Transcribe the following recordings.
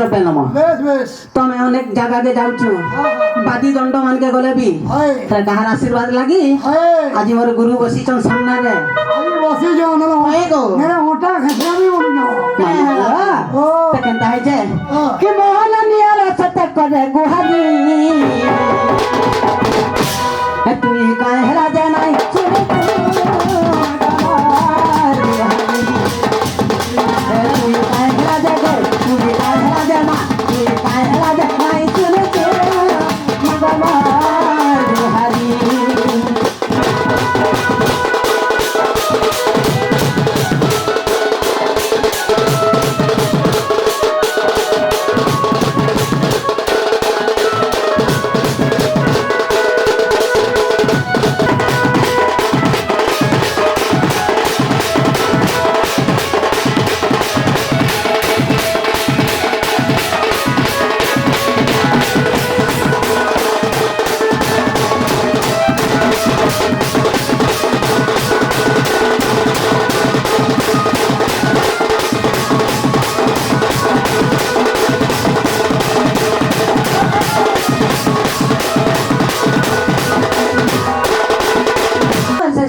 मंदिर पे नम বেশ বেশ तमे अनेक जगह के जाउछु बादी दंड मान के गले भी হয় कहार आशीर्वाद लगी হয় आज मोर गुरु बसीचन सामने रे আমি বসে যাও না হয় গো মেরা ওটা খেসাবি বলি ओ ते केनता है जे हाँ। कि मोहन नियाला सत्य करे गुहारी तू काहे हेला जानाई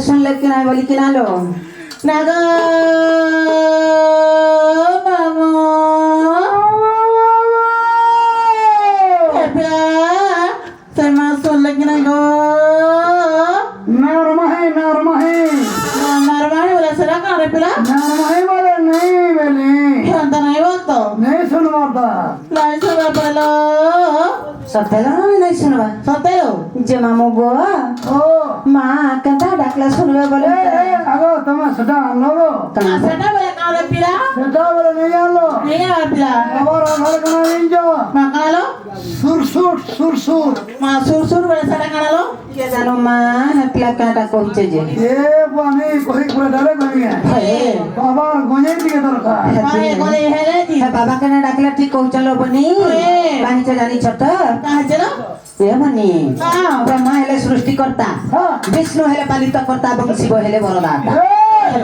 सुने बोली कि नालो नागो मामो तेमा सुन लगी ना गो नरमहे बोला सरा कहाँ रे पिला नरमहे बोले नहीं बेली अंत नहीं बात तो नहीं सुनवाता नहीं सुनवा पहला सत्तेलो नहीं सुनवा सत्तेलो जे मामो गो ओ माँ कंधा डाकला सुनवा बोले আগো তোমার সেটা আনলো গো सेटा बोले कहाँ रे पिला সেটা বলে नहीं আনলো नहीं आ पिला আবার আধার কানা নিঞ্জো माँ कहाँ लो সুরসুর माँ सुर बोले सेटा कहाँ लो क्या जानो माँ पिला कहाँ डाको हिचे जे এ পানি কই করে ডালে কই हे আবার গঞ্জের দিকে দরকার माँ ये बोले है रे जी बाबा कने डाकला ठीक कहू चलो बनी बानी च जानी छत कहाँ चलो ये बनी ब्रह्मा हेले सृष्टि करता विष्णु हेले पालित करता এবং শিব হেলে বরদাতা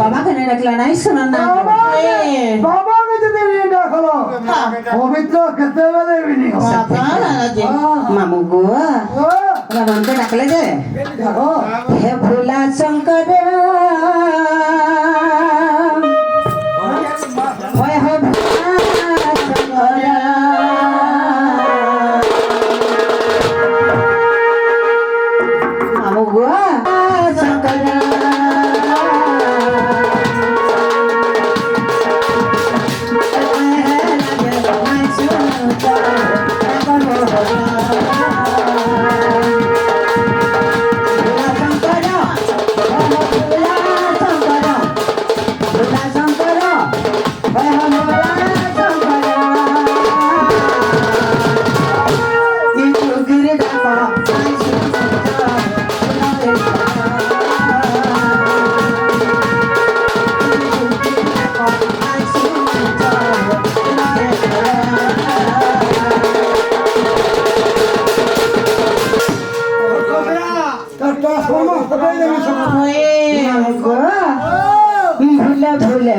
बाबा कने डाकला नहीं सुनो ना বাবাকে যদি নিয়ে ডাকলো পবিত্র খেতে বলে বিনি मामू गो रामन के डाकले जे দেখো हे भोला शंकर ओए हो भोला शंकर मामू गो शंकर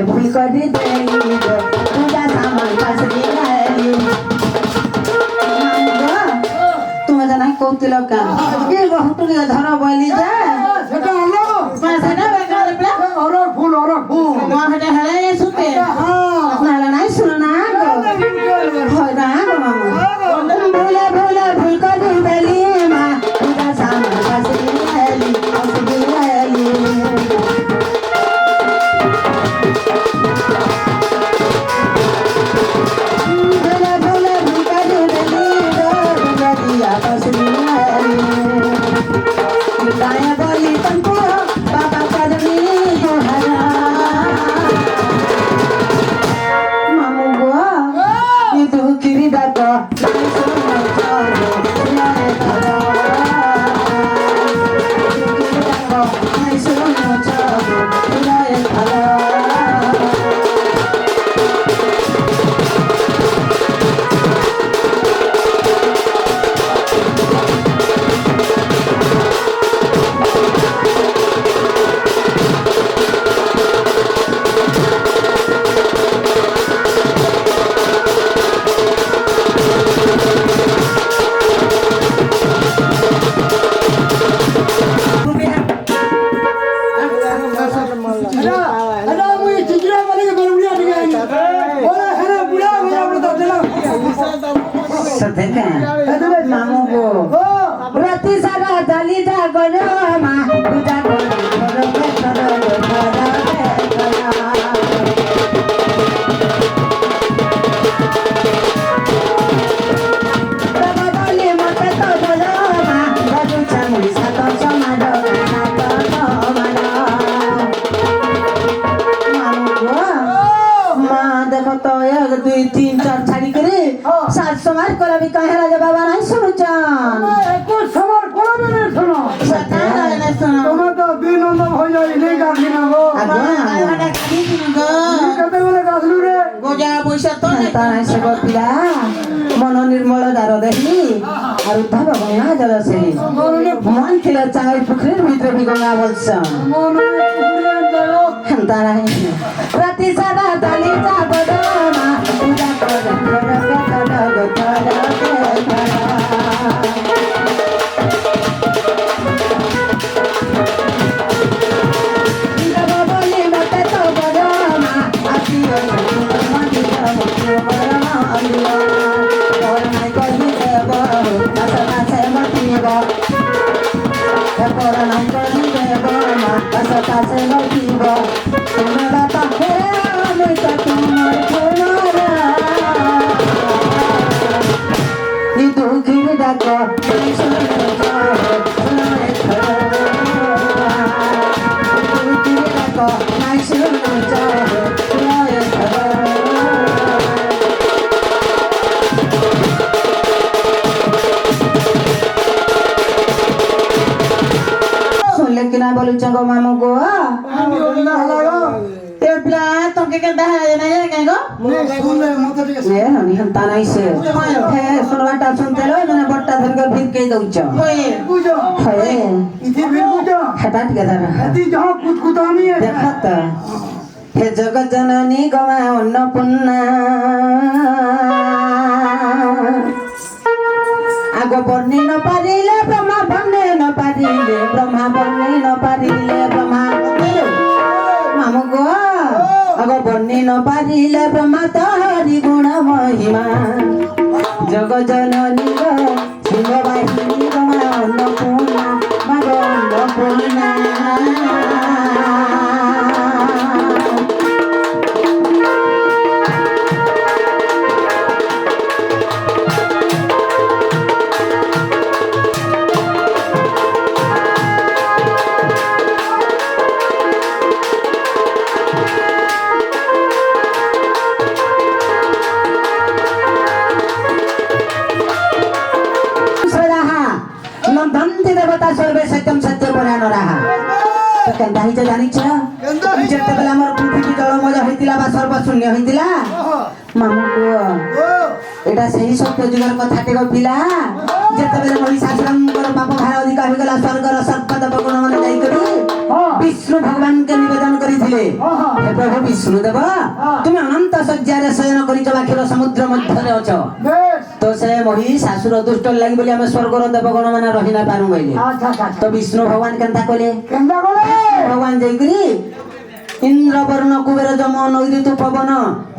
भूल कर दे पूजा सामान कसरी लाली तुम जना कौतिल का के बहुत धर बोली जा সেটা আনলো मां सेना बेकार प्ला অরক ফুল मां हटे हले सुते হ্যাঁ नाला नहीं सुनना हो ना मामा भूल कर दे बेली मां पूजा सामान कसरी लाली कसरी लाली सत्य का मामू को राती सारा जाली जागो मा तुझा को दुई तीन चार छाड़ी करे सात समार कोला भी कहे राजा बाबा नहीं सुनुचान कुछ समार कोला भी नहीं सुनो सता नहीं सुनो तुम्हें तो दिन अंदर हो जाए नहीं कर दिना वो आगे वाला खाली दिन गो कते वाला गासलू रे गोजा पैसा तो नहीं तारा से गोपिला मन निर्मल दारो देही और उद्धव गंगा जल से मन थिला चांगल पुखरी भीतर भी गंगा बोलछ मन पुखरी दारो तारा है राती सारा ताली जा बदमा पूजा किना बोलू चंगो मामू को ते प्ला तो के है नहीं है गो नहीं सुन ले मत ठीक ये नहीं हंता नहीं से है सुनवाटा सुनते लो मैंने बट्टा धर के फिर के दउच होए पूजो है इथे फिर पूजो हटाट के धर अति जहां कुतकुतामी है देखत हे जगत जननी गवा अन्नपूर्णा आगो बर्णी न पारिले ब्रह्मा बर्णी न पारिले ब्रह्मा बर्णी न पारिले ब्रह्मा मामू गो आगो बर्णी न पारिले ब्रह्मा तोहरी गुण महिमा जग जननी गो शिव वाहिनी गमा अन्नपूर्णा मागो अन्नपूर्णा केनता हिच जानिछ जेते बेला हमर पृथ्वी जल मजा होइतिला बा सर्वशून्य होइतिला मामू को एटा सही सत्य जुगर कथा टेको पिला जेते बेला महिषासुरम कर पाप भार अधिक हो गेला स्वर्गर सर्प देव गुण मन जाई करी विष्णु भगवान के निवेदन करिथिले हे प्रभु विष्णु देव तुम अनंत सज्जा रे शयन करिछ बाखिर समुद्र मध्य रे अछ तो से महिषासुर दुष्ट लागि बोली हम स्वर्गर देव गुण मन रहि ना पारु गइले तो विष्णु भगवान केनता कहले भगवान जयगिरी इंद्र वर्ण कुबेर जम नैऋतु पवन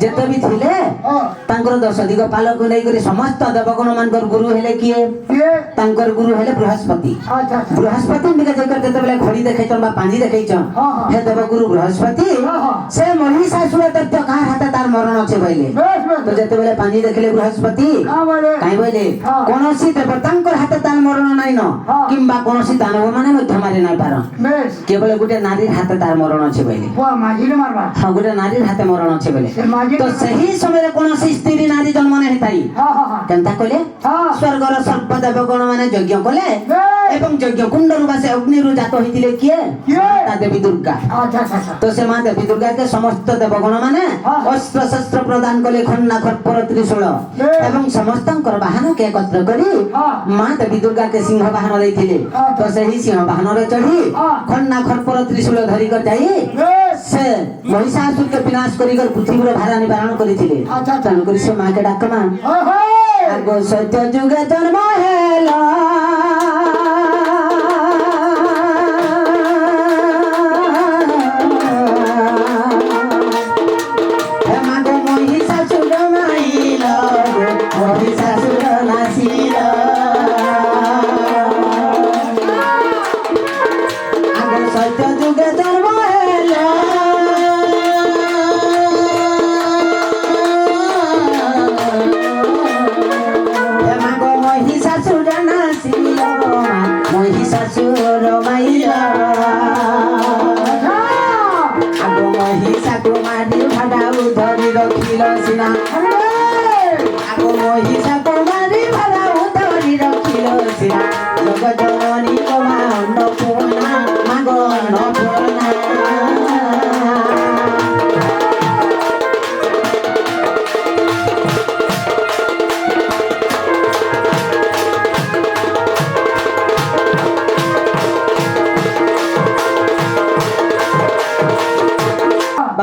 जेते भी थिले तांकर 10 दिग पालक नै करी समस्त देवगण मानकर गुरु हेले किए तांकर गुरु हेले बृहस्पति बृहस्पति बिका जेकर जेते बेले घड़ी देखैछन बा पानी देखैछन हे देव गुरु बृहस्पति से महिषासुर दैत्य का हाथ तार मरण छे बइले तो जेते बेले पानी देखले बृहस्पति काई बइले कोनोसी देवतांकर हाथ तार मरण नै न किंबा कोनोसी दानव माने मध्य मारे नै पार केवल गुटे नारी हाथ तार मरण छे बइले माजी मारबा हां गुटे नारी हाथ मरण छे बइले तो सही समय रे कोनोसी स्त्री नारी जन्म नै हेताई केनता कहले स्वर्गर सर्प देवगण माने यज्ञ कले एवं यज्ञ कुंड रु बासे अग्नि रु जात होइतिले किए ता देवी दुर्गा तो से मां देवी दुर्गा के समस्त देवगण माने अस्त्र शस्त्र प्रदान कले खन्ना खटपर त्रिशूल एवं समस्तंकर वाहन के एकत्र करी मां देवी दुर्गा के सिंह वाहन दैथिले तो सही सिंह वाहन रे चढ़ी खन्ना खटपर त्रिशूल धरि कर जाई से महिषासुर के विनाश करी कर पृथ्वी रो भार निवारण करिथिले तन करी से मां के डाकमा आगो सत्य जुगे जन्म हेला हे मागो महिषासुर माइला মহিষাসুর নাসিল আগে সত্য যুগে জন্ম হেল মাগ মহিষাসুর নাসিল মহিষাসুর মাইল আগো মহিষাকু মারি ভাড়াও ধরি রখিল সিনা আগো মহিষাকু মারি ভাড়াও ধরি রখিল সিনা জগৎ জননী তোমা অন্নপূর্ণা মাগ অন্নপূর্ণা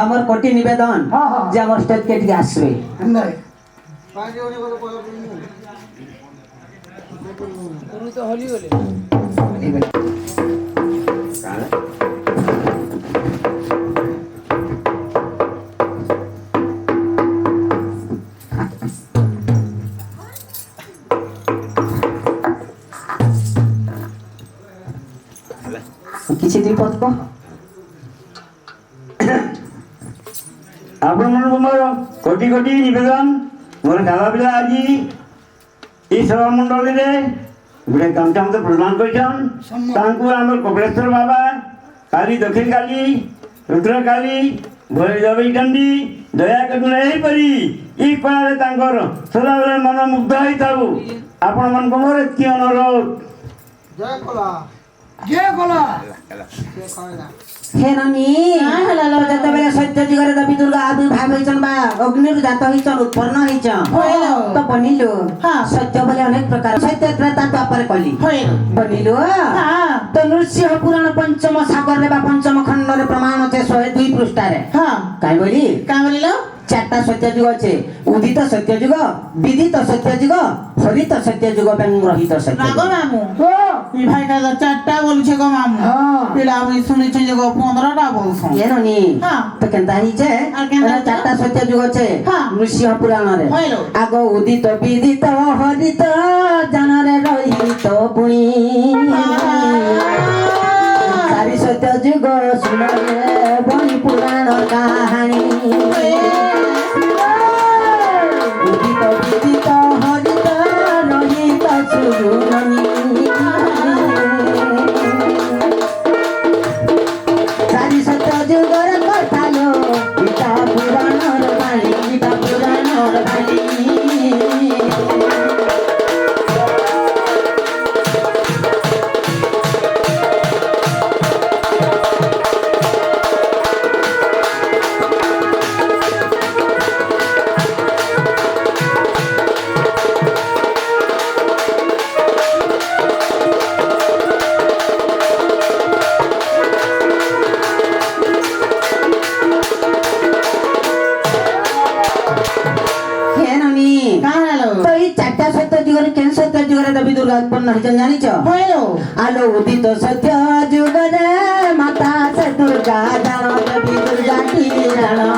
আমার কোটি নিবেদন যে আমার স্টেজ কে দিকে আসবে নাই কিছু দুই পদ কহ ଆପଣମାନଙ୍କୁ ମୋର କୋଟି କୋଟି ନିବେଦନ ମୋର ଗାଲା ପିଲା ଆଜି ଏଇ ସଭାମଣ୍ଡଳୀରେ ଗୋଟେ ଗାମୁଛା ମତେ ପ୍ରଦାନ କରିଛନ୍ ତାଙ୍କୁ ଆମର କପିଳେଶ୍ୱର ବାବା କାଲି ଦକ୍ଷିଣ କାଲି ରୁଦ୍ରକାଲି ଭୈରବୀଚଣ୍ଡୀ ଦୟାକରି ଏହିପରି ଏଇ କଳାରେ ତାଙ୍କର ସଦାବେଳେ ମନ ମୁଗ୍ଧ ହେଇଥାଉ ଆପଣମାନଙ୍କ ମୋର ଏତିକି ଅନୁରୋଧ ଜୟ କଲା হে নানি যেତେବେଳେ সত্য যুগরে দেবী দুর্গা আবির্ভাব হয়েছেন বা অগ্নির জাত হয়েছেন উৎপন্ন হয়েছেন তো বনিলু সত্য বলে অনেক প্রকার সত্য ত্রেতা দ্বাপর কলি বনিলু তো নৃসিংহ পুরাণ পঞ্চম সাগরে বা পঞ্চম খণ্ডরে প্রমাণ আছে 102 পৃষ্ঠারে কাই বলি চারটা সত্য যুগ আছে উদিত সত্য যুগ বিদিত সত্য যুগ হরিত সত্য যুগ এবং রহিত সত্য যুগ মামু এই ভাইটা তো চারটা বলছে গো মামু পিলা আমি শুনেছি যে গো 15টা বলছো এননি তো কেনতা হিছে চারটা সত্য যুগ আছে নৃসিংহ পুরাণরে আগ উদিত বিদিত হরিত জানরে রহিত পুনি চারি সত্য যুগ শুনরে বনি পুরাণ কাহানী উদিত বিদিত হরিত রহিত সুজুননি চারি সত্য যুগর কথা লো গীতা পুরাণর বাণী গীতা পুরাণর বাণী দেবী দুর্গা উৎপন্ন হয়েছেন জানিছ আলো উদিত সত্য যুগরে মাতা সে দুর্গা জানো দেবী দুর্গা কি জানো